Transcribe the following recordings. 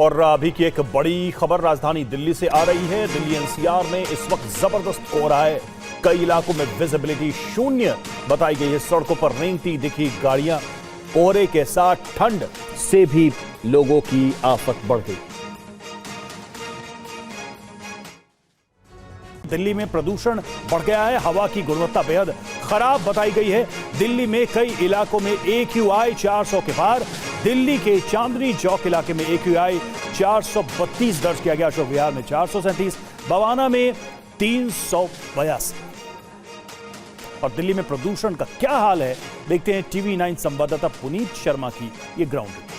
और अभी की एक बड़ी खबर राजधानी दिल्ली से आ रही है। दिल्ली एनसीआर में इस वक्त जबरदस्त कोहरा है। कई इलाकों में विजिबिलिटी शून्य बताई गई है। सड़कों पर रेंगती दिखी गाड़ियां। कोहरे के साथ ठंड से भी लोगों की आफत बढ़ गई। दिल्ली में प्रदूषण बढ़ गया है। हवा की गुणवत्ता बेहद खराब बताई गई है। दिल्ली में कई इलाकों में AQI 400 के पार। दिल्ली के चांदनी चौक इलाके में AQI 432 दर्ज किया गया। अशोक विहार में 437, बवाना में 382। और दिल्ली में प्रदूषण का क्या हाल है, देखते हैं TV9 संवाददाता पुनीत शर्मा की ये ग्राउंड रिपोर्ट।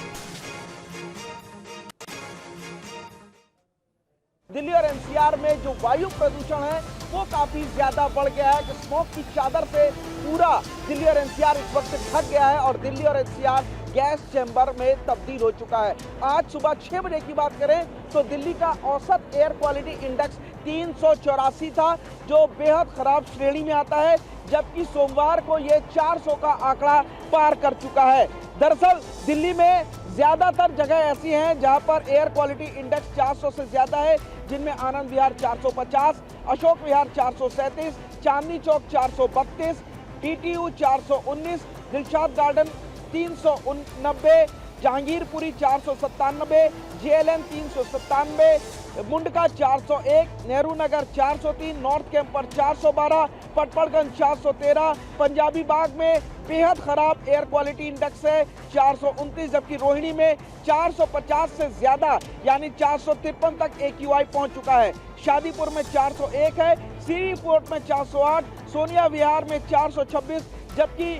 दिल्ली और एनसीआर में जो वायु प्रदूषण है वो काफी ज्यादा बढ़ गया है कि स्मोक की चादर से पूरा दिल्ली और एनसीआर इस वक्त ढक गया है और दिल्ली और एनसीआर गैस चैम्बर में तब्दील हो चुका है। आज सुबह 6 बजे की बात करें तो दिल्ली का औसत एयर क्वालिटी इंडेक्स 384 था, जो बेहद खराब श्रेणी में आता है, जबकि सोमवार को ये 400 का आंकड़ा पार कर चुका है। दरअसल दिल्ली में ज्यादातर जगह ऐसी हैं जहां पर एयर क्वालिटी इंडेक्स 400 से ज्यादा है, जिनमें Anand Vihar 450, Ashok Vihar 437, Chandni Chowk 432, TTU 419, Dilshad Garden 389, Jahangirpuri 497, JLN 397, Mundka 401, Nehru Nagar 403, North Campus 412, Patparganj 413, Punjabi Bagh में बेहद खराब एयर क्वालिटी इंडेक्स है 429, जबकि रोहिणी में 450 से ज्यादा यानी 453 तक AQI पहुंच चुका है। शादीपुर में 401 है, सीरी फोर्ट में 408, सोनिया विहार में 426, जबकि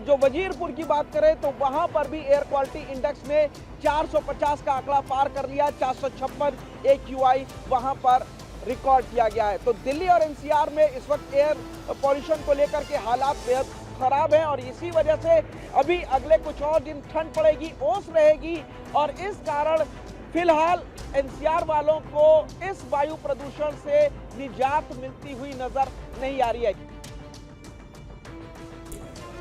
जो वजीरपुर की बात करें तो वहां पर भी एयर क्वालिटी इंडेक्स में 450 का आंकड़ा पार कर लिया। 456 AQI वहां पर रिकॉर्ड किया गया है। तो दिल्ली और एनसीआर में इस वक्त एयर पॉल्यूशन को लेकर के हालात बेहद खराब है और इसी वजह से अभी अगले कुछ और दिन ठंड पड़ेगी, ओस रहेगी और इस कारण फिलहाल एनसीआर वालों को इस वायु प्रदूषण से निजात मिलती हुई नजर नहीं आ रही है।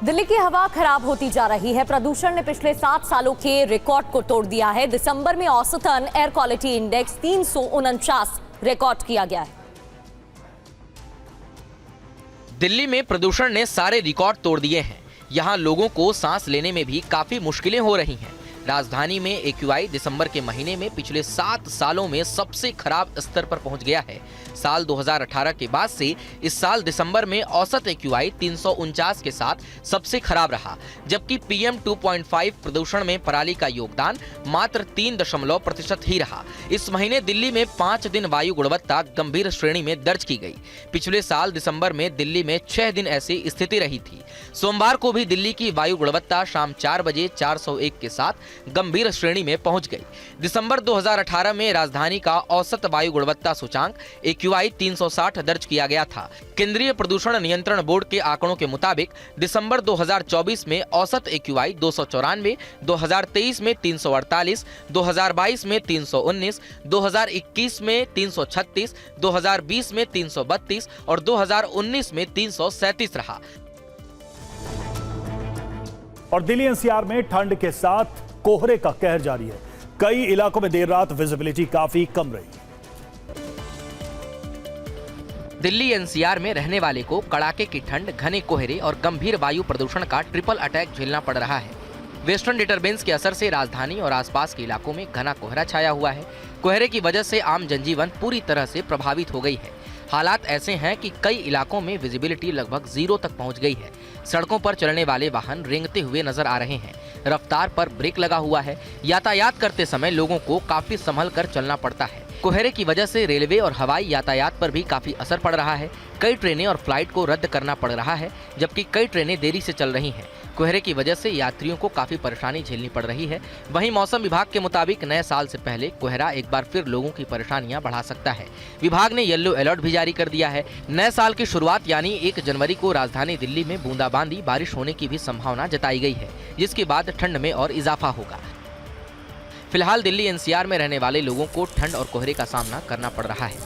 दिल्ली की हवा खराब होती जा रही है। प्रदूषण ने पिछले 7 सालों के रिकॉर्ड को तोड़ दिया है। दिसंबर में औसतन एयर क्वालिटी इंडेक्स 349 रिकॉर्ड किया गया है। दिल्ली में प्रदूषण ने सारे रिकॉर्ड तोड़ दिए हैं। यहाँ लोगों को सांस लेने में भी काफी मुश्किलें हो रही हैं। राजधानी में AQI दिसंबर के महीने में पिछले 7 सालों में सबसे खराब स्तर पर पहुंच गया है। साल 2018 के बाद से इस साल दिसंबर में औसत AQI 349 के साथ सबसे खराब रहा, जबकि PM 2.5 प्रदूषण में पराली का योगदान मात्र 3% ही रहा। इस महीने दिल्ली में 5 दिन वायु गुणवत्ता गंभीर श्रेणी में दर्ज की गई। पिछले साल दिसंबर में दिल्ली में 6 दिन ऐसी स्थिति रही थी। सोमवार को भी दिल्ली की वायु गुणवत्ता शाम 4 बजे 401 के साथ गंभीर श्रेणी में पहुंच गई। दिसंबर 2018 में राजधानी का औसत वायु गुणवत्ता सूचांक AQI 360 दर्ज किया गया था। केंद्रीय प्रदूषण नियंत्रण बोर्ड के आंकड़ों के मुताबिक दिसंबर 2024 में औसत AQI 294, 2023 में 348, 2022 में 319, 2021 में 336, 2020 में 332 और 2019 में 337 रहा। और दिल्ली एनसीआर में ठंड के साथ कोहरे का कहर जारी है। कई इलाकों में देर रात विजिबिलिटी काफी कम रही। दिल्ली एनसीआर में रहने वाले को कड़ाके की ठंड, घने कोहरे और गंभीर वायु प्रदूषण का ट्रिपल अटैक झेलना पड़ रहा है। वेस्टर्न डिस्टर्बेंस के असर से राजधानी और आसपास के इलाकों में घना कोहरा छाया हुआ है। कोहरे की वजह से आम जनजीवन पूरी तरह से प्रभावित हो गई है। हालात ऐसे हैं कि कई इलाकों में विजिबिलिटी लगभग 0 तक पहुंच गई है। सड़कों पर चलने वाले वाहन रेंगते हुए नजर आ रहे हैं। रफ्तार पर ब्रेक लगा हुआ है। यातायात करते समय लोगों को काफी संभल कर चलना पड़ता है। कोहरे की वजह से रेलवे और हवाई यातायात पर भी काफी असर पड़ रहा है। कई ट्रेनें और फ्लाइट को रद्द करना पड़ रहा है, जबकि कई ट्रेनें देरी से चल रही हैं। कोहरे की वजह से यात्रियों को काफी परेशानी झेलनी पड़ रही है। वहीं मौसम विभाग के मुताबिक नए साल से पहले कोहरा एक बार फिर लोगों की परेशानियां बढ़ा सकता है। विभाग ने येलो अलर्ट भी जारी कर दिया है। नए साल की शुरुआत यानी 1 जनवरी को राजधानी दिल्ली में बूंदाबांदी बारिश होने की भी संभावना जताई गई है, जिसके बाद ठंड में और इजाफा होगा। फिलहाल दिल्ली एनसीआर में रहने वाले लोगों को ठंड और कोहरे का सामना करना पड़ रहा है।